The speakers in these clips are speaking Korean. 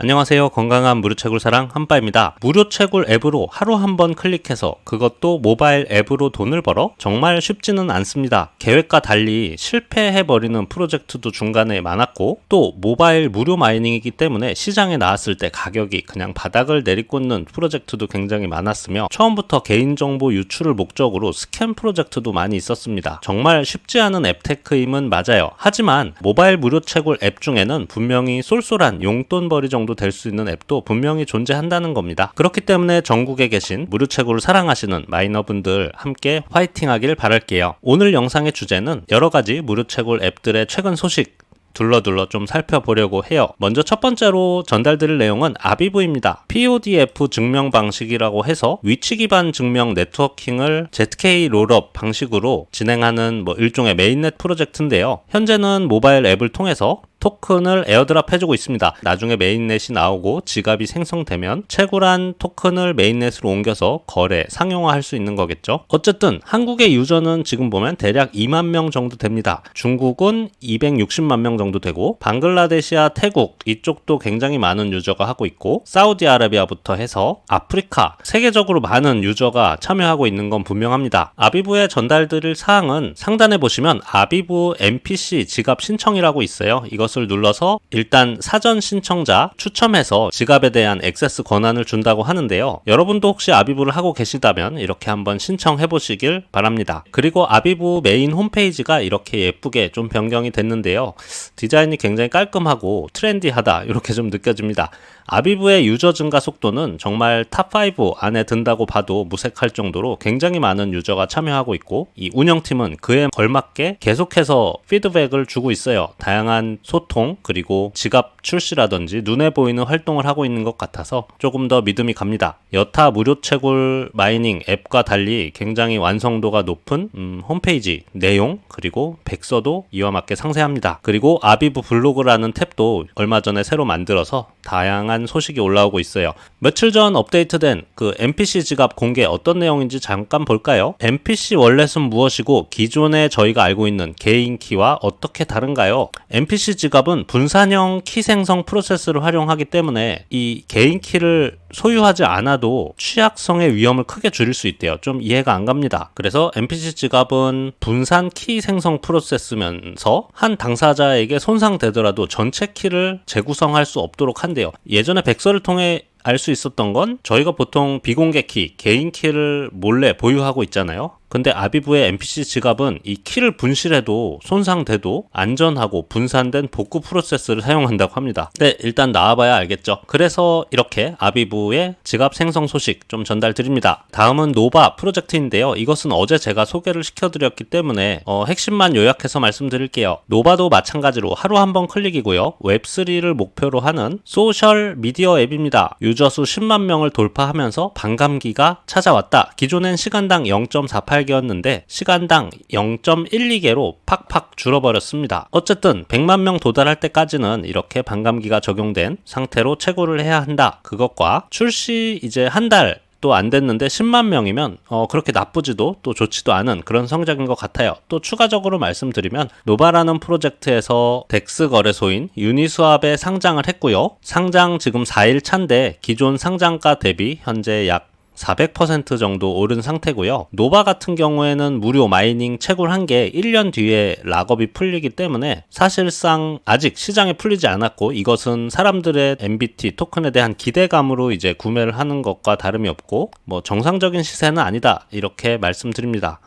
안녕하세요. 건강한 무료채굴 사랑 한빠입니다. 무료채굴 앱으로 하루 한 번 클릭해서 그것도 모바일 앱으로 돈을 벌어? 정말 쉽지는 않습니다. 계획과 달리 실패해버리는 프로젝트도 중간에 많았고 또 모바일 무료 마이닝이기 때문에 시장에 나왔을 때 가격이 그냥 바닥을 내리꽂는 프로젝트도 굉장히 많았으며 처음부터 개인정보 유출을 목적으로 스캠 프로젝트도 많이 있었습니다. 정말 쉽지 않은 앱테크임은 맞아요. 하지만 모바일 무료채굴 앱 중에는 분명히 쏠쏠한 용돈벌이 정도 될 수 있는 앱도 분명히 존재한다는 겁니다. 그렇기 때문에 전국에 계신 무료채굴을 사랑하시는 마이너분들 함께 화이팅하길 바랄게요. 오늘 영상의 주제는 여러가지 무료채굴 앱들의 최근 소식 둘러둘러 좀 살펴보려고 해요. 먼저 첫 번째로 전달드릴 내용은 아비브입니다. PODF 증명 방식이라고 해서 위치 기반 증명 네트워킹을 ZK 롤업 방식으로 진행하는 일종의 메인넷 프로젝트인데요. 현재는 모바일 앱을 통해서 토큰을 에어드랍 해주고 있습니다. 나중에 메인넷이 나오고 지갑이 생성되면 채굴한 토큰을 메인넷으로 옮겨서 거래, 상용화할 수 있는 거겠죠. 어쨌든 한국의 유저는 지금 보면 대략 2만 명 정도 됩니다. 중국은 260만 명 정도 되고 방글라데시아, 태국 이쪽도 굉장히 많은 유저가 하고 있고 사우디아라비아부터 해서 아프리카 세계적으로 많은 유저가 참여하고 있는 건 분명합니다. 아비브에 전달드릴 사항은 상단에 보시면 아비브 NPC 지갑 신청이라고 있어요. 이것을 눌러서 일단 사전 신청자 추첨해서 지갑에 대한 액세스 권한을 준다고 하는데요. 여러분도 혹시 아비브를 하고 계시다면 이렇게 한번 신청해 보시길 바랍니다. 그리고 아비브 메인 홈페이지가 이렇게 예쁘게 좀 변경이 됐는데요. 디자인이 굉장히 깔끔하고 트렌디하다 이렇게 좀 느껴집니다. 아비브의 유저 증가 속도는 정말 탑5 안에 든다고 봐도 무색할 정도로 굉장히 많은 유저가 참여하고 있고 이 운영팀은 그에 걸맞게 계속해서 피드백을 주고 있어요. 다양한 소통 그리고 지갑 출시라든지 눈에 보이는 활동을 하고 있는 것 같아서 조금 더 믿음이 갑니다. 여타 무료채굴 마이닝 앱과 달리 굉장히 완성도가 높은 홈페이지 내용 그리고 백서도 이와 맞게 상세합니다. 그리고 아비브 블로그라는 탭도 얼마 전에 새로 만들어서 다양한 소식이 올라오고 있어요. 며칠 전 업데이트된 그 NPC 지갑 공개 어떤 내용인지 잠깐 볼까요? NPC 월렛은 무엇이고 기존에 저희가 알고 있는 개인 키와 어떻게 다른가요? NPC 지갑은 분산형 키 생성 프로세스를 활용하기 때문에 이 개인 키를 소유하지 않아도 취약성의 위험을 크게 줄일 수 있대요. 좀 이해가 안 갑니다. 그래서 NPC 지갑은 분산 키 생성 프로세스면서 한 당사자에게 손상되더라도 전체 키를 재구성할 수 없도록 한대요. 예전에 백서를 통해 알 수 있었던 건 저희가 보통 비공개 키, 개인 키를 몰래 보유하고 있잖아요. 근데 아비브의 NPC 지갑은 이 키를 분실해도 손상돼도 안전하고 분산된 복구 프로세스를 사용한다고 합니다. 네, 일단 나와봐야 알겠죠. 그래서 이렇게 아비브의 지갑 생성 소식 좀 전달드립니다. 다음은 노바 프로젝트인데요. 이것은 어제 제가 소개를 시켜드렸기 때문에 핵심만 요약해서 말씀드릴게요. 노바도 마찬가지로 하루 한 번 클릭이고요. 웹3를 목표로 하는 소셜 미디어 앱입니다. 유저 수 10만 명을 돌파하면서 반감기가 찾아왔다. 기존엔 시간당 0.48개였는데 시간당 0.12개로 팍팍 줄어버렸습니다. 어쨌든 100만 명 도달할 때까지는 이렇게 반감기가 적용된 상태로 채굴을 해야 한다. 그것과 출시 이제 한 달 또 안 됐는데 10만 명이면 그렇게 나쁘지도 또 좋지도 않은 그런 성적인 것 같아요. 또 추가적으로 말씀드리면 노바라는 프로젝트에서 덱스 거래소인 유니스왑에 상장을 했고요. 상장 지금 4일 차인데 기존 상장가 대비 현재 약 400% 정도 오른 상태고요. 노바 같은 경우에는 무료 마이닝 채굴 한 게 1년 뒤에 락업이 풀리기 때문에 사실상 아직 시장에 풀리지 않았고 이것은 사람들의 MBT 토큰에 대한 기대감으로 이제 구매를 하는 것과 다름이 없고 정상적인 시세는 아니다 이렇게 말씀드립니다.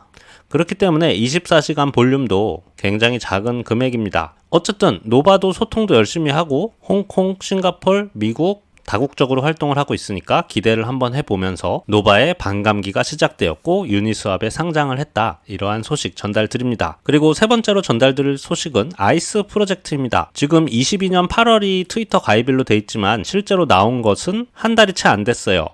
그렇기 때문에 24시간 볼륨도 굉장히 작은 금액입니다. 어쨌든 노바도 소통도 열심히 하고 홍콩, 싱가폴, 미국 다국적으로 활동을 하고 있으니까 기대를 한번 해보면서 노바의 반감기가 시작되었고 유니스왑에 상장을 했다. 이러한 소식 전달드립니다. 그리고 세 번째로 전달드릴 소식은 아이스 프로젝트입니다. 지금 22년 8월이 트위터 가입일로 돼 있지만 실제로 나온 것은 한 달이 채 안 됐어요.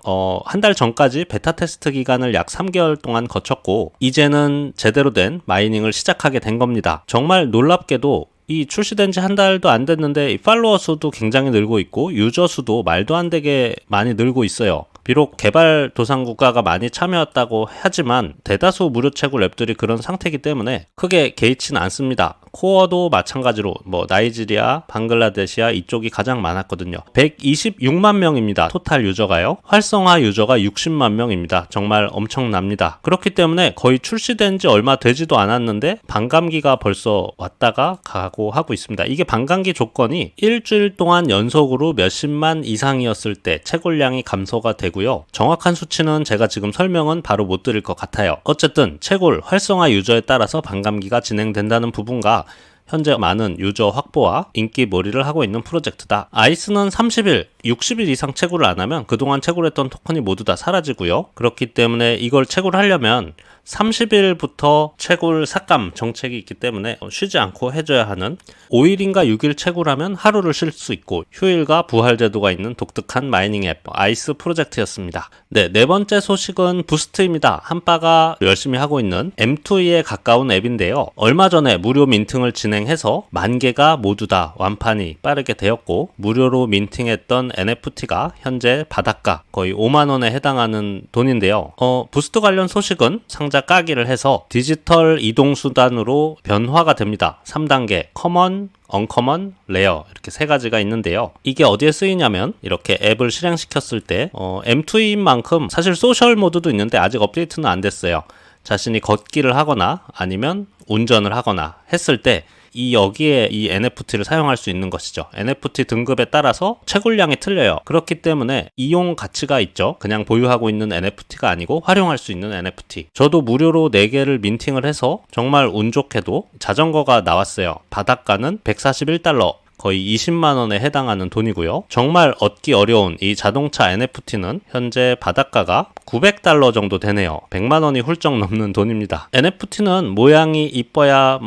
한 달 전까지 베타 테스트 기간을 약 3개월 동안 거쳤고 이제는 제대로 된 마이닝을 시작하게 된 겁니다. 정말 놀랍게도 이 출시된 지 한 달도 안 됐는데 팔로워 수도 굉장히 늘고 있고 유저 수도 말도 안 되게 많이 늘고 있어요. 비록 개발도상국가가 많이 참여했다고 하지만 대다수 무료 채굴 앱들이 그런 상태이기 때문에 크게 개의치는 않습니다. 코어도 마찬가지로 뭐 나이지리아, 방글라데시아 이쪽이 가장 많았거든요. 126만 명입니다. 토탈 유저가요. 활성화 유저가 60만 명입니다. 정말 엄청납니다. 그렇기 때문에 거의 출시된 지 얼마 되지도 않았는데 반감기가 벌써 왔다가 가고 하고 있습니다. 이게 반감기 조건이 일주일 동안 연속으로 몇십만 이상이었을 때 채굴량이 감소가 되고요. 정확한 수치는 제가 지금 설명은 바로 못 드릴 것 같아요. 어쨌든 채굴, 활성화 유저에 따라서 반감기가 진행된다는 부분과 현재 많은 유저 확보와 인기 몰이를 하고 있는 프로젝트다. 아이스는 30일, 60일 이상 채굴을 안 하면 그동안 채굴했던 토큰이 모두 다 사라지고요. 그렇기 때문에 이걸 채굴하려면 30일부터 채굴 삭감 정책이 있기 때문에 쉬지 않고 해줘야 하는 5일인가 6일 채굴하면 하루를 쉴 수 있고 휴일과 부활 제도가 있는 독특한 마이닝 앱 아이스 프로젝트였습니다. 네 번째 소식은 부스트입니다. 한바가 열심히 하고 있는 M2E에 가까운 앱인데요. 얼마 전에 무료 민팅을 진행해서 10,000개가 모두 다 완판이 빠르게 되었고 무료로 민팅했던 NFT가 현재 바닷가 거의 5만원에 해당하는 돈인데요. 부스트 관련 소식은 상자 까기를 해서 디지털 이동수단으로 변화가 됩니다. 3단계 커먼, 언커먼, 레어 이렇게 세 가지가 있는데요. 이게 어디에 쓰이냐면 이렇게 앱을 실행시켰을 때 M2인 만큼 사실 소셜 모드도 있는데 아직 업데이트는 안 됐어요. 자신이 걷기를 하거나 아니면 운전을 하거나 했을 때 여기에 이 NFT를 사용할 수 있는 것이죠. NFT 등급에 따라서 채굴량이 틀려요. 그렇기 때문에 이용 가치가 있죠. 그냥 보유하고 있는 NFT가 아니고 활용할 수 있는 NFT. 저도 무료로 4개를 민팅을 해서 정말 운 좋게도 자전거가 나왔어요. 바닷가는 141달러. 거의 20만원에 해당하는 돈이고요. 정말 얻기 어려운 이 자동차 NFT는 현재 바닷가가 900달러 정도 되네요. 100만원이 훌쩍 넘는 돈입니다. NFT는 모양이 이뻐야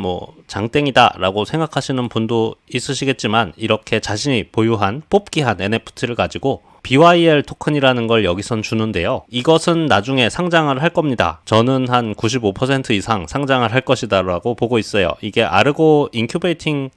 장땡이다 라고 생각하시는 분도 있으시겠지만 이렇게 자신이 보유한 뽑기한 NFT를 가지고 BYL 토큰이라는 걸 여기선 주는데요. 이것은 나중에 상장을 할 겁니다. 저는 한 95% 이상 상장을 할 것이다 라고 보고 있어요. 이게 아르고 인큐베이팅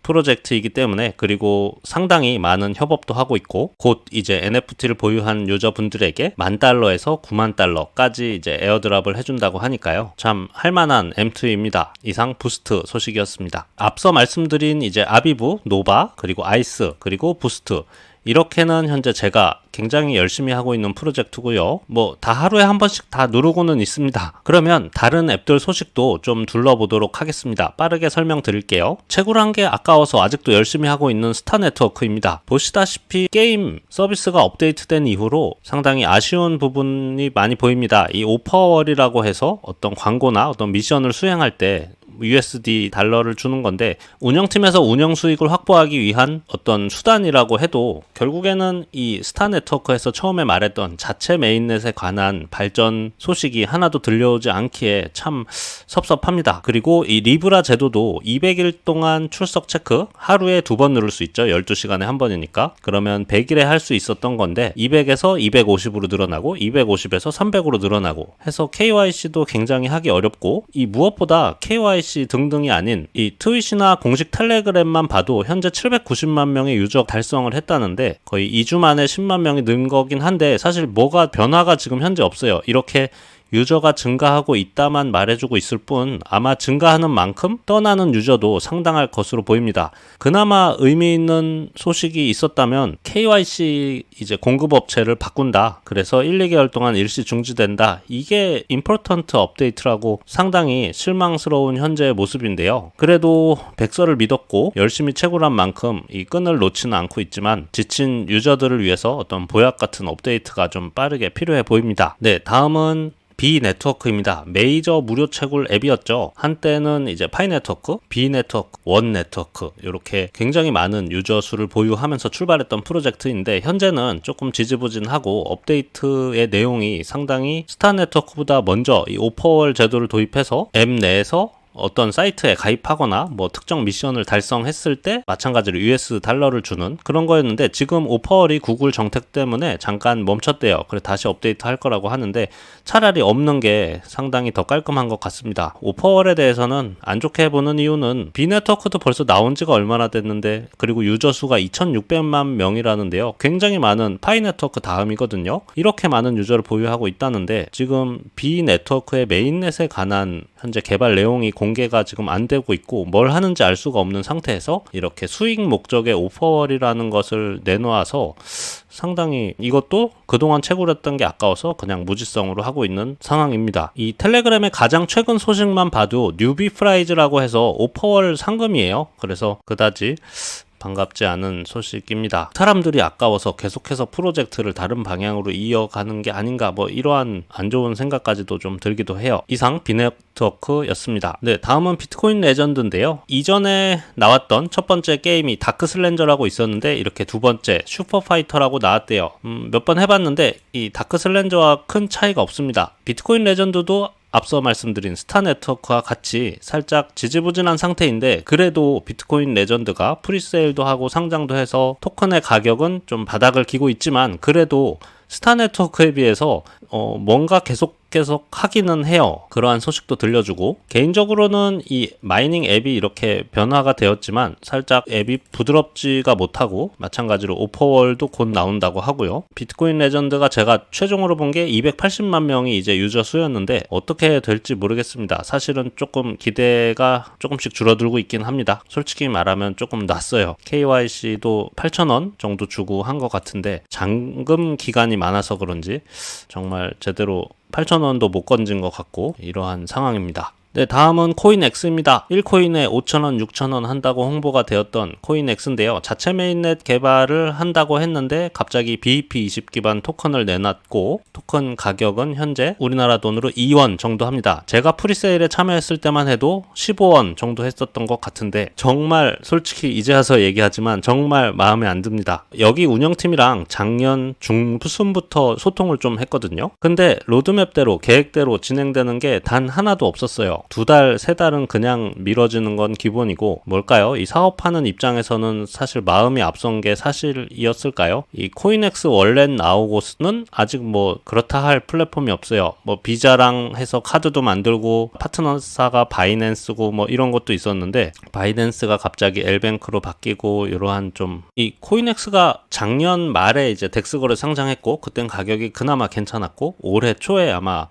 프로젝트이기 때문에 그리고 상당히 많은 협업도 하고 있고 곧 이제 NFT를 보유한 유저분들에게 $10,000에서 $90,000까지 이제 에어드랍을 해준다고 하니까요. 참 할만한 M2입니다. 이상 부스트 소식이었습니다. 앞서 말씀드린 이제 아비브, 노바, 그리고 아이스, 그리고 부스트 이렇게는 현재 제가 굉장히 열심히 하고 있는 프로젝트고요. 다 하루에 한 번씩 다 누르고는 있습니다. 그러면 다른 앱들 소식도 좀 둘러보도록 하겠습니다. 빠르게 설명드릴게요. 채굴한 게 아까워서 아직도 열심히 하고 있는 스타네트워크입니다. 보시다시피 게임 서비스가 업데이트된 이후로 상당히 아쉬운 부분이 많이 보입니다. 이 오퍼월이라고 해서 어떤 광고나 어떤 미션을 수행할 때 USD 달러를 주는 건데 운영팀에서 운영 수익을 확보하기 위한 어떤 수단이라고 해도 결국에는 이 스타 네트워크에서 처음에 말했던 자체 메인넷에 관한 발전 소식이 하나도 들려오지 않기에 참 섭섭합니다. 그리고 이 리브라 제도도 200일 동안 출석 체크 하루에 2번 누를 수 있죠. 12시간에 한 번이니까. 그러면 100일에 할 수 있었던 건데 200에서 250으로 늘어나고 250에서 300으로 늘어나고 해서 KYC도 굉장히 하기 어렵고 이 무엇보다 KYC 등등이 아닌 이 트윗이나 공식 텔레그램만 봐도 현재 790만 명의 유저 달성을 했다는데 거의 2주 만에 10만 명이 는 거긴 한데 사실 뭐가 변화가 지금 현재 없어요. 이렇게 유저가 증가하고 있다만 말해주고 있을 뿐 아마 증가하는 만큼 떠나는 유저도 상당할 것으로 보입니다. 그나마 의미 있는 소식이 있었다면 KYC 이제 공급업체를 바꾼다. 그래서 1, 2개월 동안 일시 중지된다. 이게 임포턴트 업데이트라고 상당히 실망스러운 현재의 모습인데요. 그래도 백서를 믿었고 열심히 채굴한 만큼 이 끈을 놓지는 않고 있지만 지친 유저들을 위해서 어떤 보약 같은 업데이트가 좀 빠르게 필요해 보입니다. 네, 다음은 B 네트워크입니다. 메이저 무료 채굴 앱이었죠. 한때는 이제 파이 네트워크, B 네트워크, 원 네트워크 이렇게 굉장히 많은 유저 수를 보유하면서 출발했던 프로젝트인데 현재는 조금 지지부진하고 업데이트의 내용이 상당히 스타 네트워크보다 먼저 이 오퍼월 제도를 도입해서 앱 내에서 어떤 사이트에 가입하거나 특정 미션을 달성했을 때 마찬가지로 US 달러를 주는 그런 거였는데 지금 오퍼월이 구글 정책 때문에 잠깐 멈췄대요. 그래 다시 업데이트 할 거라고 하는데 차라리 없는 게 상당히 더 깔끔한 것 같습니다. 오퍼월에 대해서는 안 좋게 보는 이유는 B네트워크도 벌써 나온 지가 얼마나 됐는데 그리고 유저 수가 2,600만 명이라는데요. 굉장히 많은 파이네트워크 다음이거든요. 이렇게 많은 유저를 보유하고 있다는데 지금 B네트워크의 메인넷에 관한 현재 개발 내용이 공개가 지금 안 되고 있고 뭘 하는지 알 수가 없는 상태에서 이렇게 수익 목적의 오퍼월이라는 것을 내놓아서 상당히 이것도 그동안 채굴했던 게 아까워서 그냥 무지성으로 하고 있는 상황입니다. 이 텔레그램의 가장 최근 소식만 봐도 뉴비 프라이즈라고 해서 오퍼월 상금이에요. 그래서 그다지 반갑지 않은 소식입니다. 사람들이 아까워서 계속해서 프로젝트를 다른 방향으로 이어가는 게 아닌가 뭐 이러한 안 좋은 생각까지도 좀 들기도 해요. 이상 비네트워크였습니다. 네, 다음은 비트코인 레전드인데요. 이전에 나왔던 첫 번째 게임이 다크슬렌저라고 있었는데 이렇게 두 번째 슈퍼파이터라고 나왔대요. 몇 번 해봤는데 이 다크슬렌저와 큰 차이가 없습니다. 비트코인 레전드도 앞서 말씀드린 스타 네트워크와 같이 살짝 지지부진한 상태인데 그래도 비트코인 레전드가 프리세일도 하고 상장도 해서 토큰의 가격은 좀 바닥을 기고 있지만 그래도 스타 네트워크에 비해서 뭔가 계속 하기는 해요. 그러한 소식도 들려주고 개인적으로는 이 마이닝 앱이 이렇게 변화가 되었지만 살짝 앱이 부드럽지가 못하고 마찬가지로 오퍼월도 곧 나온다고 하고요. 비트코인 레전드가 제가 최종으로 본 게 280만 명이 이제 유저 수였는데 어떻게 될지 모르겠습니다. 사실은 조금 기대가 조금씩 줄어들고 있긴 합니다. 솔직히 말하면 조금 놨어요. KYC도 8,000원 정도 주고 한 것 같은데 잔금 기간이 많아서 그런지 정말 제대로 8,000원도 못 건진 것 같고 이러한 상황입니다. 네, 다음은 코인엑스입니다. 1코인에 5,000원, 6,000원 한다고 홍보가 되었던 코인엑스인데요. 자체 메인넷 개발을 한다고 했는데 갑자기 BEP20 기반 토큰을 내놨고 토큰 가격은 현재 우리나라 돈으로 2원 정도 합니다. 제가 프리세일에 참여했을 때만 해도 15원 정도 했었던 것 같은데 정말 솔직히 이제 와서 얘기하지만 정말 마음에 안 듭니다. 여기 운영팀이랑 작년 중순부터 소통을 좀 했거든요. 근데 로드맵대로 계획대로 진행되는 게 단 하나도 없었어요. 2달, 3달은 그냥 미뤄지는 건 기본이고 뭘까요? 이 사업하는 입장에서는 사실 마음이 앞선 게 사실이었을까요? 이 코인엑스 월렛 나오고는 아직 뭐 그렇다 할 플랫폼이 없어요. 뭐 비자랑 해서 카드도 만들고 파트너사가 바이낸스고 뭐 이런 것도 있었는데 바이낸스가 갑자기 엘뱅크로 바뀌고 이러한 좀 이 코인엑스가 작년 말에 이제 덱스거래 상장했고 그땐 가격이 그나마 괜찮았고 올해 초에 아마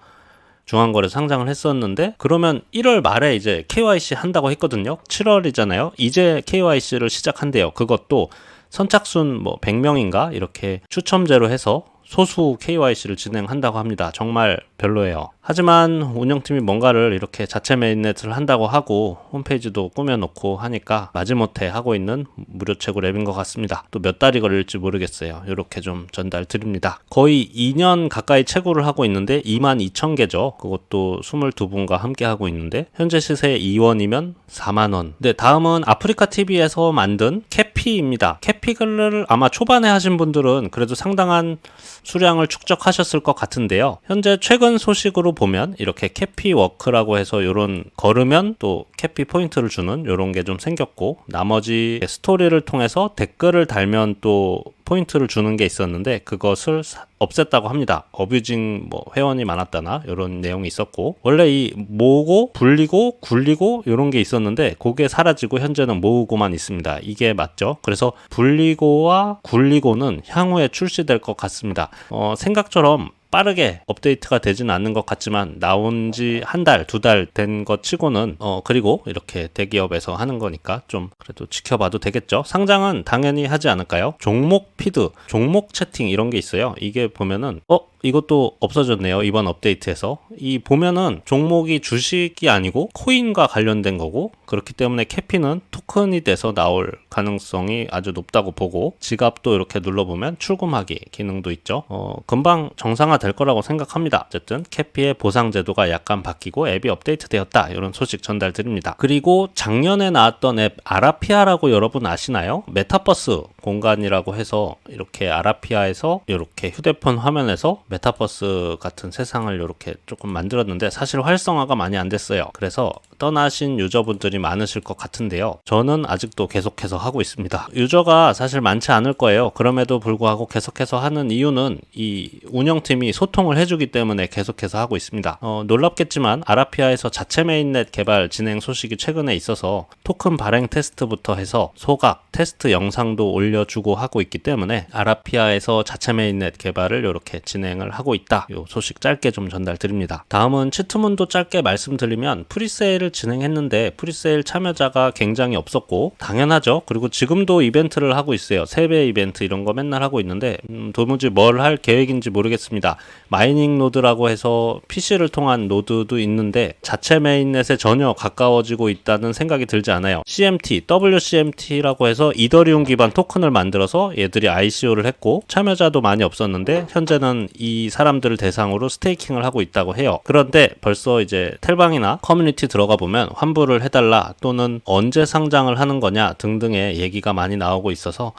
중앙거래 상장을 했었는데 그러면 1월 말에 이제 KYC 한다고 했거든요. 7월이잖아요. 이제 KYC를 시작한대요. 그것도 선착순 뭐 100명인가 이렇게 추첨제로 해서 소수 KYC를 진행한다고 합니다. 정말 별로예요. 하지만 운영팀이 뭔가를 이렇게 자체 메인넷을 한다고 하고 홈페이지도 꾸며놓고 하니까 마지못해 하고 있는 무료 채굴 앱인 것 같습니다. 또 몇 달이 걸릴지 모르겠어요. 이렇게 좀 전달 드립니다. 거의 2년 가까이 채굴을 하고 있는데 22,000개죠. 그것도 22분과 함께 하고 있는데 현재 시세 2원이면 4만원. 네, 다음은 아프리카TV에서 만든 캐피입니다. 캐피글을 아마 초반에 하신 분들은 그래도 상당한 수량을 축적하셨을 것 같은데요. 현재 최근 소식으로 보면 이렇게 캐피워크라고 해서 이런 걸으면 또 캐피 포인트를 주는 이런 게 좀 생겼고 나머지 스토리를 통해서 댓글을 달면 또 포인트를 주는 게 있었는데 그것을 없앴다고 합니다. 어뷰징 뭐 회원이 많았다나 이런 내용이 있었고 원래 이 모으고 불리고 굴리고 이런 게 있었는데 그게 사라지고 현재는 모으고만 있습니다. 이게 맞죠? 그래서 불리고와 굴리고는 향후에 출시될 것 같습니다. 생각처럼 빠르게 업데이트가 되지는 않는 것 같지만 나온 지 한 달, 2달 된 것 치고는 그리고 이렇게 대기업에서 하는 거니까 좀 그래도 지켜봐도 되겠죠. 상장은 당연히 하지 않을까요? 종목 피드, 종목 채팅 이런 게 있어요. 이게 보면은 이것도 없어졌네요. 이번 업데이트에서. 이 보면은 종목이 주식이 아니고 코인과 관련된 거고 그렇기 때문에 캐피는 토큰이 돼서 나올 가능성이 아주 높다고 보고 지갑도 이렇게 눌러보면 출금하기 기능도 있죠. 금방 정상화 될 거라고 생각합니다. 어쨌든 캐피의 보상 제도가 약간 바뀌고 앱이 업데이트 되었다. 이런 소식 전달 드립니다. 그리고 작년에 나왔던 앱 아라피아라고 여러분 아시나요? 메타버스 공간이라고 해서 이렇게 아라피아에서 이렇게 휴대폰 화면에서 메타버스 같은 세상을 이렇게 조금 만들었는데 사실 활성화가 많이 안 됐어요. 그래서 떠나신 유저분들이 많으실 것 같은데요. 저는 아직도 계속해서 하고 있습니다. 유저가 사실 많지 않을 거예요. 그럼에도 불구하고 계속해서 하는 이유는 이 운영팀이 소통을 해주기 때문에 계속해서 하고 있습니다. 놀랍겠지만 아라피아에서 자체 메인넷 개발 진행 소식이 최근에 있어서 토큰 발행 테스트부터 해서 소각, 테스트 영상도 올려주고 하고 있기 때문에 아라피아에서 자체 메인넷 개발을 이렇게 진행을 하고 있다. 이 소식 짧게 좀 전달 드립니다. 다음은 치트문도 짧게 말씀드리면 프리세일을 프리세일 진행했는데 프리세일 참여자가 굉장히 없었고 당연하죠. 그리고 지금도 이벤트를 하고 있어요. 세배 이벤트 이런 거 맨날 하고 있는데 도무지 뭘 할 계획인지 모르겠습니다. 마이닝 노드라고 해서 PC를 통한 노드도 있는데 자체 메인넷에 전혀 가까워지고 있다는 생각이 들지 않아요. CMT, WCMT라고 해서 이더리움 기반 토큰을 만들어서 얘들이 ICO를 했고 참여자도 많이 없었는데 현재는 이 사람들을 대상으로 스테이킹을 하고 있다고 해요. 그런데 벌써 이제 텔방이나 커뮤니티 들어가 보면 환불을 해달라 또는 언제 상장을 하는 거냐 등등의 얘기가 많이 나오고 있어서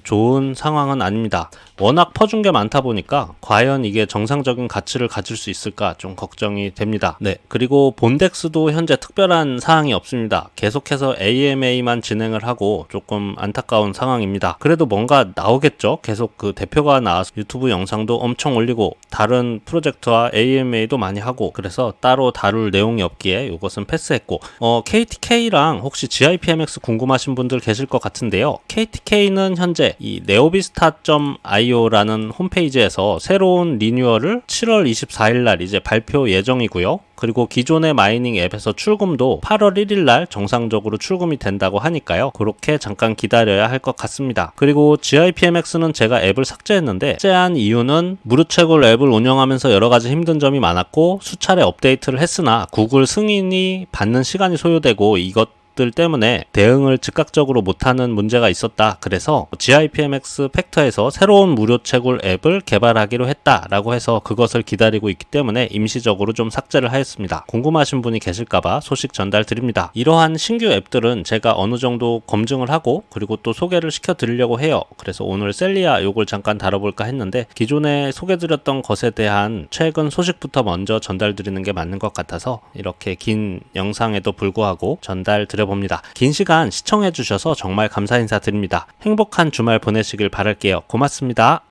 좋은 상황은 아닙니다. 워낙 퍼준 게 많다 보니까 과연 이게 정상적인 가치를 가질 수 있을까 좀 걱정이 됩니다. 네, 그리고 본덱스도 현재 특별한 사항이 없습니다. 계속해서 AMA만 진행을 하고 조금 안타까운 상황입니다. 그래도 뭔가 나오겠죠? 계속 그 대표가 나와서 유튜브 영상도 엄청 올리고 다른 프로젝트와 AMA도 많이 하고 그래서 따로 다룰 내용이 없기에 이것은 패스했고 KTK랑 혹시 GIPMX 궁금하신 분들 계실 것 같은데요. KTK는 현재 이 neobista.io라는 홈페이지에서 새로운 리뉴얼을 7월 24일 날 이제 발표 예정이고요. 그리고 기존의 마이닝 앱에서 출금도 8월 1일 날 정상적으로 출금이 된다고 하니까요. 그렇게 잠깐 기다려야 할 것 같습니다. 그리고 GIPMX는 제가 앱을 삭제했는데 삭제한 이유는 무료채굴 앱을 운영하면서 여러 가지 힘든 점이 많았고 수차례 업데이트를 했으나 구글 승인이 받는 시간이 소요되고 들 때문에 대응을 즉각적으로 못하는 문제가 있었다. 그래서 GIPMX 팩터에서 새로운 무료 채굴 앱을 개발하기로 했다라고 해서 그것을 기다리고 있기 때문에 임시적으로 좀 삭제를 하였습니다. 궁금하신 분이 계실까봐 소식 전달 드립니다. 이러한 신규 앱들은 제가 어느 정도 검증을 하고 그리고 또 소개를 시켜드리려고 해요. 그래서 오늘 셀리아 요걸 잠깐 다뤄볼까 했는데 기존에 소개드렸던 것에 대한 최근 소식부터 먼저 전달드리는 게 맞는 것 같아서 이렇게 긴 영상에도 불구하고 전달드려 봅니다. 긴 시간 시청해 주셔서 정말 감사 인사드립니다. 행복한 주말 보내시길 바랄게요. 고맙습니다.